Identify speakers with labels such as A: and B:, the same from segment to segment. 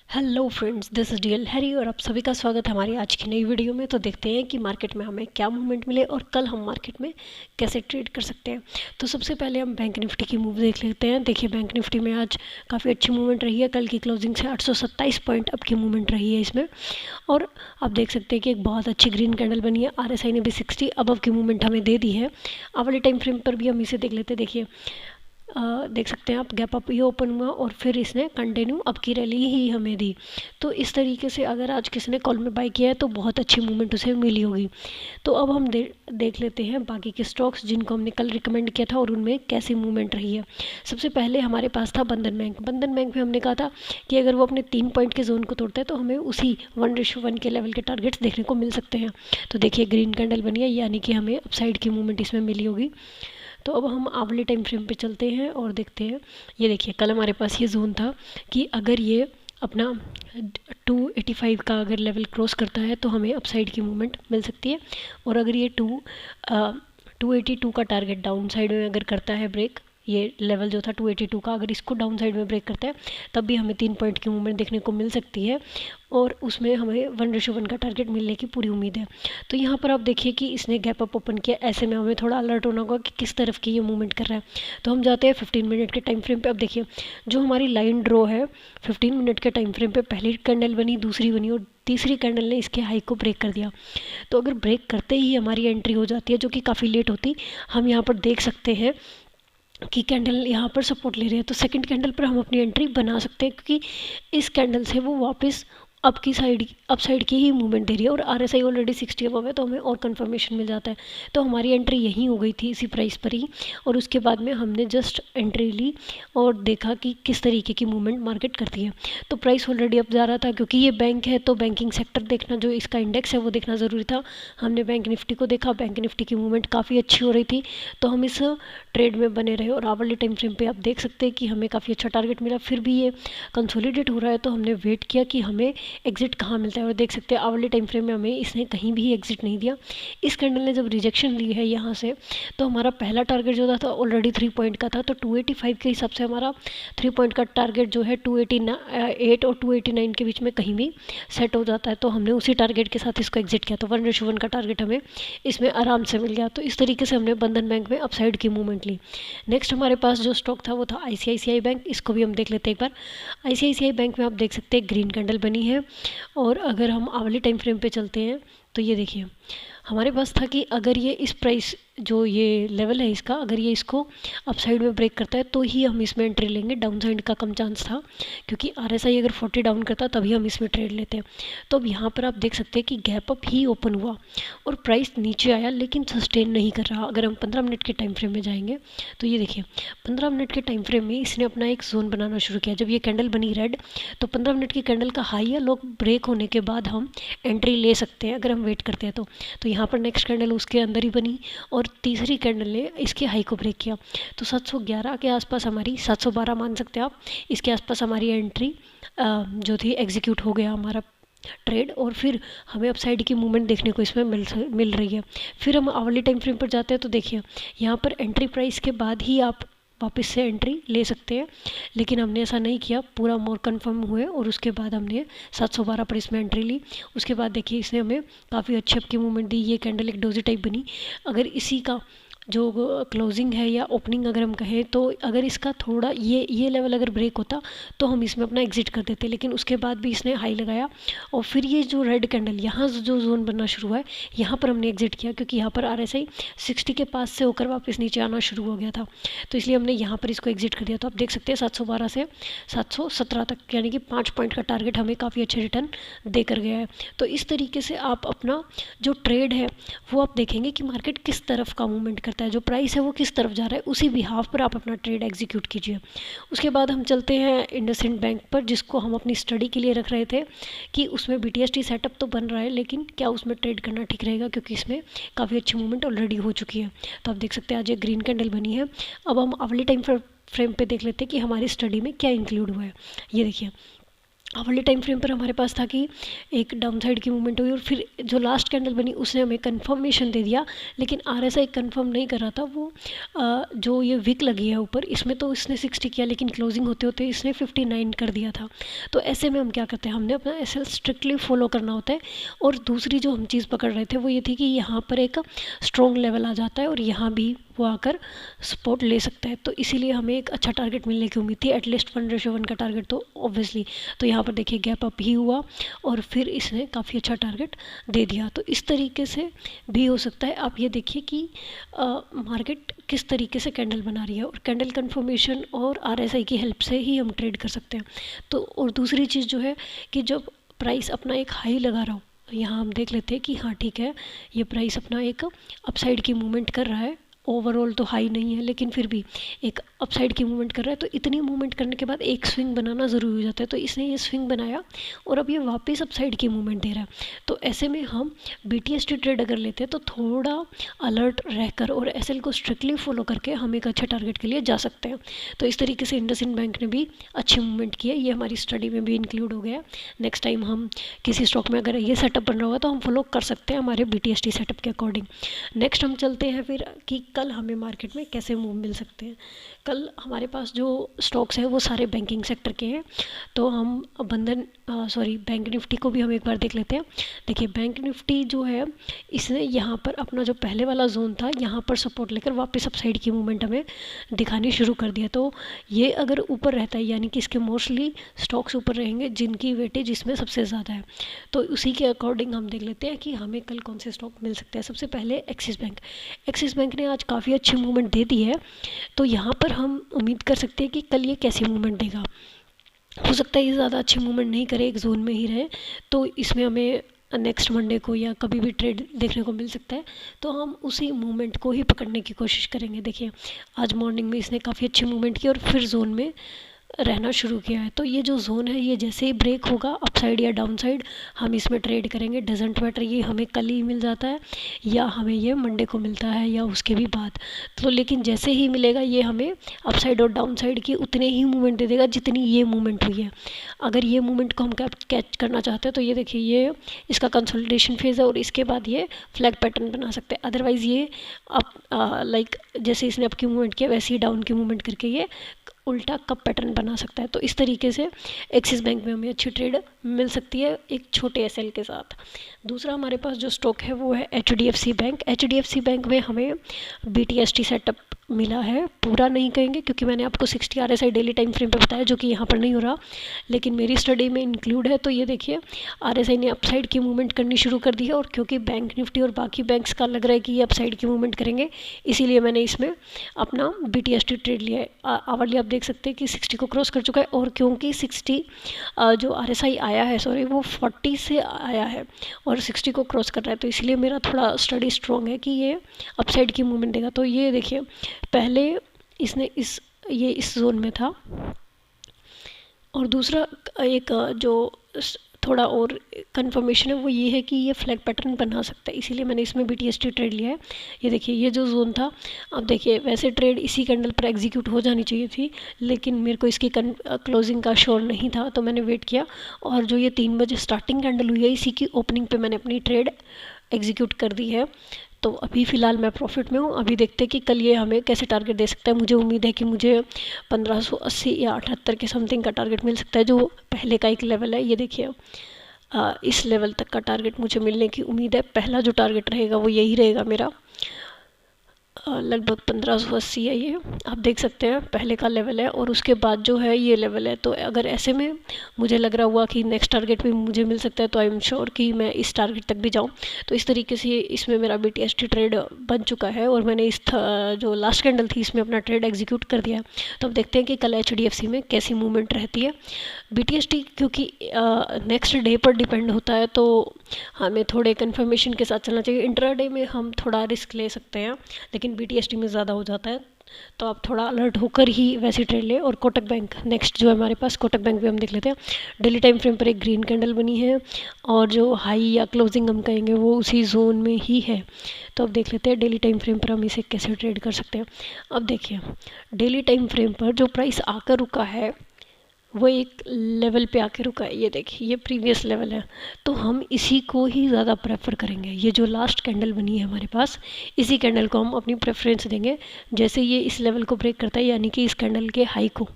A: Hello friends, this is DL Harry और आप सभी का स्वागत है हमारी आज की नई वीडियो में। तो देखते हैं कि मार्केट में हमें क्या मूवमेंट मिले और कल हम मार्केट में कैसे ट्रेड कर सकते हैं। तो सबसे पहले हम बैंक निफ्टी की मूव देख लेते हैं। देखिए, बैंक निफ्टी में आज काफ़ी अच्छी मूवमेंट रही है। कल की क्लोजिंग से 827 पॉइंट अप की मूवमेंट रही है इसमें। और आप देख सकते हैं कि एक बहुत अच्छी ग्रीन कैंडल बनी है। आरएसआई ने भी 60 अबव की मूवमेंट हमें दे दी है। वाले टाइम फ्रेम पर भी हम इसे देख लेते हैं। देखिए, देख सकते हैं आप, गैप अप ये ओपन हुआ और फिर इसने कंटिन्यू अप की रैली ही हमें दी। तो इस तरीके से अगर आज किसी ने कॉल में बाई किया है तो बहुत अच्छी मूवमेंट उसे मिली होगी। तो अब हम देख लेते हैं बाकी के स्टॉक्स जिनको हमने कल रिकमेंड किया था और उनमें कैसी मूवमेंट रही है। सबसे पहले हमारे पास था बंधन बैंक। बंधन बैंक में हमने कहा था कि अगर वो अपने 3 पॉइंट के जोन को तोड़ता है तो हमें उसी 1:1 के लेवल के टारगेट्स देखने को मिल सकते हैं। तो देखिए, ग्रीन कैंडल बनी है, यानी कि हमें अपसाइड की मूवमेंट इसमें मिली होगी। तो अब हम आवली टाइम फ्रेम पे चलते हैं और देखते हैं। ये देखिए, कल हमारे पास ये जोन था कि अगर ये अपना 285 का अगर लेवल क्रॉस करता है तो हमें अपसाइड की मूवमेंट मिल सकती है। और अगर ये 282 का टारगेट डाउन साइड में अगर करता है ब्रेक, ये लेवल जो था 282 का, अगर इसको डाउन साइड में ब्रेक करता है तब भी हमें 3 पॉइंट की मूवमेंट देखने को मिल सकती है। और उसमें हमें 1:1 का टारगेट मिलने की पूरी उम्मीद है। तो यहाँ पर आप देखिए कि इसने गैप अप ओपन किया। ऐसे में हमें थोड़ा अलर्ट होना होगा कि किस तरफ की ये मूवमेंट कर रहा है। तो हम जाते हैं 15 मिनट के टाइम फ्रेम पे। अब देखिए, जो हमारी लाइन ड्रॉ है 15 मिनट के टाइम फ्रेम पे, पहली कैंडल बनी, दूसरी बनी और तीसरी कैंडल ने इसके हाई को ब्रेक कर दिया। तो अगर ब्रेक करते ही हमारी एंट्री हो जाती है, जो कि काफ़ी लेट होती, हम यहाँ पर देख सकते हैं कि कैंडल यहाँ पर सपोर्ट ले रहे हैं, तो सेकंड कैंडल पर हम अपनी एंट्री बना सकते हैं, क्योंकि इस कैंडल से वो वापस अप साइड की ही मूवमेंट दे रही है और आरएसआई ऑलरेडी 60 अबव है, तो हमें और कंफर्मेशन मिल जाता है। तो हमारी एंट्री यहीं हो गई थी, इसी प्राइस पर ही। और उसके बाद में हमने जस्ट एंट्री ली और देखा कि किस तरीके की मूवमेंट मार्केट करती है। तो प्राइस ऑलरेडी अप जा रहा था, क्योंकि ये बैंक है तो बैंकिंग सेक्टर देखना, जो इसका इंडेक्स है वो देखना ज़रूरी था। हमने बैंक निफ्टी को देखा, बैंक निफ्टी की मूवमेंट काफ़ी अच्छी हो रही थी, तो हम इस ट्रेड में बने रहे। और आवरली टाइम फ्रेम पे आप देख सकते हैं कि हमें काफ़ी अच्छा टारगेट मिला। फिर भी ये कंसोलिडेट हो रहा है, तो हमने वेट किया कि हमें एग्जिट कहाँ मिलता है। और देख सकते हैं आवरली टाइम फ्रेम में हमें इसने कहीं भी एग्जिट नहीं दिया। इस कैंडल ने जब रिजेक्शन ली है यहाँ से, तो हमारा पहला टारगेट जो था ऑलरेडी 3 पॉइंट का था, तो 285 के हिसाब से हमारा 3 पॉइंट का टारगेट जो है 288 और 289 के बीच में कहीं भी सेट हो जाता है। तो हमने उसी टारगेट के साथ इसको एग्जिट किया, तो 1:1 का टारगेट हमें इसमें आराम से मिल गया। तो इस तरीके से हमने बंधन बैंक में अपसाइड की मूवमेंट ली। नेक्स्ट हमारे पास जो स्टॉक था वो था आईसीआईसीआई बैंक। इसको भी हम देख लेते हैं एक बार। आईसीआईसीआई बैंक में आप देख सकते हैं ग्रीन कैंडल बनी है। और अगर हम आवली टाइम फ्रेम पे चलते हैं तो ये देखिए, हमारे पास था कि अगर ये इस प्राइस, जो ये लेवल है इसका, अगर ये इसको अपसाइड में ब्रेक करता है तो ही हम इसमें एंट्री लेंगे। डाउन साइड का कम चांस था, क्योंकि आरएसआई अगर 40 डाउन करता तभी हम इसमें ट्रेड लेते हैं। तो अब यहाँ पर आप देख सकते हैं कि गैप अप ही ओपन हुआ और प्राइस नीचे आया, लेकिन सस्टेन नहीं कर रहा। अगर हम 15 मिनट के टाइम फ्रेम में जाएंगे तो ये देखिए, 15 मिनट के टाइम फ्रेम में इसने अपना एक जोन बनाना शुरू किया। जब ये कैंडल बनी रेड, तो 15 मिनट की कैंडल का हाई या लो ब्रेक होने के बाद हम एंट्री ले सकते हैं, अगर हम वेट करते हैं तो यहाँ पर नेक्स्ट कैंडल उसके अंदर ही बनी और तीसरी कैंडल ने इसके हाई को ब्रेक किया। तो 711 के आसपास हमारी, 712 मान सकते हैं आप, इसके आसपास हमारी एंट्री जो थी एग्जीक्यूट हो गया हमारा ट्रेड। और फिर हमें अपसाइड की मूवमेंट देखने को इसमें मिल रही है। फिर हम आवरली टाइम फ्रेम पर जाते हैं तो देखिए, यहाँ पर एंट्री प्राइस के बाद ही आप वापस से एंट्री ले सकते हैं, लेकिन हमने ऐसा नहीं किया। पूरा मोर कंफर्म हुए और उसके बाद हमने 712 पर इसमें एंट्री ली। उसके बाद देखिए, इसने हमें काफ़ी अच्छी आपकी मूवमेंट दी। ये कैंडल एक डोजी टाइप बनी। अगर इसी का जो क्लोजिंग है या ओपनिंग अगर हम कहें, तो अगर इसका थोड़ा ये लेवल अगर ब्रेक होता तो हम इसमें अपना एग्जिट कर देते, लेकिन उसके बाद भी इसने हाई लगाया। और फिर ये जो रेड कैंडल यहाँ जो जोन बनना शुरू हुआ है, यहाँ पर हमने एग्जिट किया, क्योंकि यहाँ पर आरएसआई 60 के पास से होकर वापस नीचे आना शुरू हो गया था, तो इसलिए हमने यहाँ पर इसको एग्जिट कर दिया। तो आप देख सकते हैं 712 से 717 तक, यानी कि 5 पॉइंट का टारगेट हमें काफ़ी अच्छे रिटर्न देकर गया है। तो इस तरीके से आप अपना जो ट्रेड है वो आप देखेंगे कि मार्केट किस तरफ का मूवमेंट करता है, जो प्राइस है वो किस तरफ जा रहा है, उसी बिहाफ पर आप अपना ट्रेड एग्जीक्यूट कीजिए। उसके बाद हम चलते हैं इंडसइंड बैंक पर, जिसको हम अपनी स्टडी के लिए रख रहे थे कि उसमें बीटीएसटी सेटअप तो बन रहा है, लेकिन क्या उसमें ट्रेड करना ठीक रहेगा, क्योंकि इसमें काफ़ी अच्छी मूवमेंट ऑलरेडी हो चुकी है। तो आप देख सकते हैं आज एक ग्रीन कैंडल बनी है। अब हम अगले टाइम फ्रेम पे देख लेते हैं कि हमारी स्टडी में क्या इंक्लूड हुआ है। ये देखिए, आवरली टाइम फ्रेम पर हमारे पास था कि एक डाउन साइड की मूवमेंट हुई और फिर जो लास्ट कैंडल बनी उसने हमें कंफर्मेशन दे दिया, लेकिन आरएसआई कंफर्म नहीं कर रहा था। वो जो ये विक लगी है ऊपर, इसमें तो इसने 60 किया, लेकिन क्लोजिंग होते होते इसने 59 कर दिया था। तो ऐसे में हम क्या करते हैं, हमने अपना एसएल स्ट्रिक्टली फॉलो करना होता है। और दूसरी जो हम चीज़ पकड़ रहे थे वो ये थी कि यहाँ पर एक स्ट्रॉन्ग लेवल आ जाता है और यहाँ भी वो आकर सपोर्ट ले सकता है। तो इसीलिए हमें एक अच्छा टारगेट मिलने की उम्मीद थी, एटलीस्ट 1:1 का टारगेट तो ऑब्वियसली। तो यहाँ पर देखिए गैप अप ही हुआ और फिर इसने काफ़ी अच्छा टारगेट दे दिया। तो इस तरीके से भी हो सकता है। आप ये देखिए कि मार्केट किस तरीके से कैंडल बना रही है, और कैंडल कंफर्मेशन और आरएसआई की हेल्प से ही हम ट्रेड कर सकते हैं। तो और दूसरी चीज़ जो है कि जब प्राइस अपना एक हाई लगा रहा हो, यहाँ हम देख लेते हैं कि हाँ ठीक है, ये प्राइस अपना एक अपसाइड की मूवमेंट कर रहा है। ओवरऑल तो हाई नहीं है, लेकिन फिर भी एक अपसाइड की मूवमेंट कर रहा है। तो इतनी मूवमेंट करने के बाद एक स्विंग बनाना ज़रूरी हो जाता है। तो इसने ये स्विंग बनाया और अब ये वापस अपसाइड की मूवमेंट दे रहा है। तो ऐसे में हम बीटीएसटी ट्रेड अगर लेते हैं तो थोड़ा अलर्ट रहकर और एसएल को स्ट्रिक्टली फॉलो करके हम एक अच्छे टारगेट के लिए जा सकते हैं। तो इस तरीके से इंडसइंड बैंक ने भी अच्छी मूवमेंट की है, ये हमारी स्टडी में भी इंक्लूड हो गया। नेक्स्ट टाइम हम किसी स्टॉक में अगर ये सेटअप बन रहा होगा तो हम फॉलो कर सकते हैं हमारे बीटीएसटी सेटअप के अकॉर्डिंग। नेक्स्ट हम चलते हैं फिर कि कल हमें मार्केट में कैसे मूव मिल सकते हैं। कल हमारे पास जो स्टॉक्स हैं वो सारे बैंकिंग सेक्टर के हैं। तो हम बैंक निफ्टी को भी हम एक बार देख लेते हैं। देखिए बैंक निफ्टी जो है, इसने यहाँ पर अपना जो पहले वाला जोन था यहाँ पर सपोर्ट लेकर वापस अपसाइड की मूवमेंट हमें दिखानी शुरू कर दिया। तो ये अगर ऊपर रहता है, यानी कि इसके मोस्टली स्टॉक्स ऊपर रहेंगे जिनकी वेटेज इसमें सबसे ज़्यादा है। तो उसी के अकॉर्डिंग हम देख लेते हैं कि हमें कल कौन से स्टॉक मिल सकते हैं। सबसे पहले एक्सिस बैंक ने आज काफ़ी अच्छी मूवमेंट दे दी है। तो यहाँ पर हम उम्मीद कर सकते हैं कि कल ये कैसी मूवमेंट देगा। हो सकता है ये ज़्यादा अच्छी मूवमेंट नहीं करे, एक जोन में ही रहे। तो इसमें हमें नेक्स्ट मंडे को या कभी भी ट्रेड देखने को मिल सकता है। तो हम उसी मूवमेंट को ही पकड़ने की कोशिश करेंगे। देखिए आज मॉर्निंग में इसने काफ़ी अच्छी मूवमेंट की और फिर जोन में रहना शुरू किया है। तो ये जो जोन है ये जैसे ही ब्रेक होगा अपसाइड या डाउन साइड, हम इसमें ट्रेड करेंगे। डजेंट मैटर ये हमें कल ही मिल जाता है या हमें ये मंडे को मिलता है या उसके भी बाद। तो लेकिन जैसे ही मिलेगा ये हमें अपसाइड और डाउन साइड की उतने ही मूवमेंट दे देगा जितनी ये मूवमेंट हुई है। अगर ये मूवमेंट को हम कैच करना चाहते हैं तो ये देखिए ये इसका कंसोलिडेशन फेज़ है और इसके बाद ये फ्लैग पैटर्न बना सकते हैं। अदरवाइज़ ये अब जैसे इसने अप की मूवमेंट किया वैसे ही डाउन की मूवमेंट करके ये उल्टा कप पैटर्न बना सकता है। तो इस तरीके से एक्सिस बैंक में हमें अच्छी ट्रेड मिल सकती है एक छोटे एसएल के साथ। दूसरा हमारे पास जो स्टॉक है वो है एचडीएफसी बैंक। एचडीएफसी बैंक में हमें बीटीएसटी सेटअप मिला है। पूरा नहीं कहेंगे क्योंकि मैंने आपको 60 आरएसआई डेली टाइम फ्रेम पे बताया, जो कि यहाँ पर नहीं हो रहा, लेकिन मेरी स्टडी में इंक्लूड है। तो ये देखिए आरएसआई ने अपसाइड की मूवमेंट करनी शुरू कर दी है, और क्योंकि बैंक निफ्टी और बाकी बैंक्स का लग रहा है कि ये अपसाइड की मूवमेंट करेंगे, इसीलिए मैंने इसमें अपना बीटीएसटी ट्रेड लिया है। आवरली आप देख सकते हैं कि 60 को क्रॉस कर चुका है, और क्योंकि 60 जो आरएसआई आया है वो 40 से आया है और 60 को क्रॉस कर रहा है, तो इसलिए मेरा थोड़ा स्टडी स्ट्रॉन्ग है कि ये अपसाइड की मूवमेंट देगा। तो ये देखिए पहले इसने इस जोन में था, और दूसरा एक जो थोड़ा और कंफर्मेशन है वो ये है कि ये फ्लैग पैटर्न बना सकता है, इसीलिए मैंने इसमें बीटीएसटी ट्रेड लिया है। ये देखिए ये जो जोन था, अब देखिए वैसे ट्रेड इसी कैंडल पर एग्जीक्यूट हो जानी चाहिए थी, लेकिन मेरे को इसकी क्लोजिंग का श्योर नहीं था, तो मैंने वेट किया, और जो ये 3 बजे स्टार्टिंग कैंडल हुई है इसी की ओपनिंग पे मैंने अपनी ट्रेड एग्जीक्यूट कर दी है। तो अभी फ़िलहाल मैं प्रॉफिट में हूँ। अभी देखते हैं कि कल ये हमें कैसे टारगेट दे सकता है। मुझे उम्मीद है कि मुझे 1580 या 78 के समथिंग का टारगेट मिल सकता है, जो पहले का एक लेवल है। ये देखिए इस लेवल तक का टारगेट मुझे मिलने की उम्मीद है। पहला जो टारगेट रहेगा वो यही रहेगा मेरा, लगभग 1580 है। ये आप देख सकते हैं पहले का लेवल है, और उसके बाद जो है ये लेवल है। तो अगर ऐसे में मुझे लग रहा हुआ कि नेक्स्ट टारगेट भी मुझे मिल सकता है, तो आई एम श्योर कि मैं इस टारगेट तक भी जाऊं। तो इस तरीके से इसमें मेरा बीटीएसटी ट्रेड बन चुका है, और मैंने इस जो लास्ट कैंडल थी इसमें अपना ट्रेड एग्जीक्यूट कर दिया। तो अब देखते हैं कि कल एचडीएफसी में कैसी मूवमेंट रहती है। बीटीएसटी क्योंकि नेक्स्ट डे पर डिपेंड होता है, तो हमें थोड़े कन्फर्मेशन के साथ चलना चाहिए। इंट्राडे में हम थोड़ा रिस्क ले सकते हैं, लेकिन बीटीएसटी में ज़्यादा हो जाता है, तो आप थोड़ा अलर्ट होकर ही वैसे ट्रेड लें। और कोटक बैंक नेक्स्ट जो है हमारे पास, कोटक बैंक भी हम देख लेते हैं। डेली टाइम फ्रेम पर एक ग्रीन कैंडल बनी है, और जो हाई या क्लोजिंग हम कहेंगे वो उसी जोन में ही है। तो अब देख लेते हैं डेली टाइम फ्रेम पर हम इसे कैसे ट्रेड कर सकते हैं। अब देखिए डेली टाइम फ्रेम पर जो प्राइस आकर रुका है वो एक लेवल पे आके रुका है, ये देखिए ये प्रीवियस लेवल है, तो हम इसी को ही ज़्यादा प्रेफर करेंगे। ये जो लास्ट कैंडल बनी है हमारे पास, इसी कैंडल को हम अपनी प्रेफरेंस देंगे। जैसे ये इस लेवल को ब्रेक करता है, यानी कि इस कैंडल के हाई को,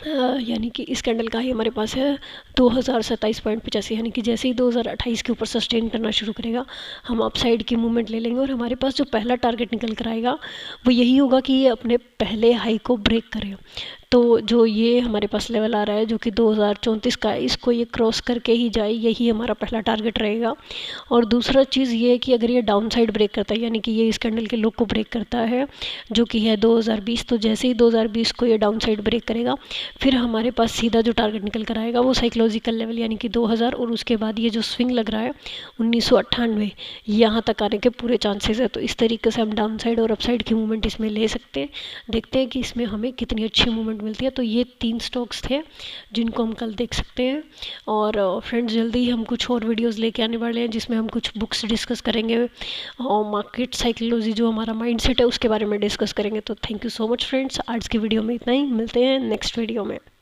A: यानी कि इस कैंडल का ही हमारे पास है 2027.85, यानी कि जैसे ही 2028 के ऊपर सस्टेन करना शुरू करेगा, हम अपसाइड की मूवमेंट ले लेंगे और हमारे पास जो पहला टारगेट निकल कर आएगा वो यही होगा कि ये अपने पहले हाई को ब्रेक करे। तो जो ये हमारे पास लेवल आ रहा है जो कि 2034 का है, इसको ये क्रॉस करके ही जाए, यही हमारा पहला टारगेट रहेगा। और दूसरा चीज़ ये है कि अगर ये डाउन साइड ब्रेक करता है, यानी कि ये इस कैंडल के लो को ब्रेक करता है जो कि है 2020, तो जैसे ही 2020 को ये डाउन साइड ब्रेक करेगा, फिर हमारे पास सीधा जो टारगेट निकल कर आएगा वो साइकोलॉजिकल लेवल यानी कि 2000, और उसके बाद ये जो स्विंग लग रहा है 1998, यहाँ तक आने के पूरे चांसेस है। तो इस तरीके से हम डाउन साइड और अपसाइड की मूवमेंट इसमें ले सकते हैं। देखते हैं कि इसमें हमें कितनी अच्छी मूवमेंट मिलती है। तो ये 3 स्टॉक्स थे जिनको हम कल देख सकते हैं। और फ्रेंड्स, जल्दी ही हम कुछ और वीडियोज़ लेके आने वाले हैं जिसमें हम कुछ बुक्स डिस्कस करेंगे और मार्केट साइकोलॉजी जो हमारा माइंडसेट है उसके बारे में डिस्कस करेंगे। तो thank you so much friends, आज की वीडियो में इतना ही, मिलते हैं नेक्स्ट वीडियो में।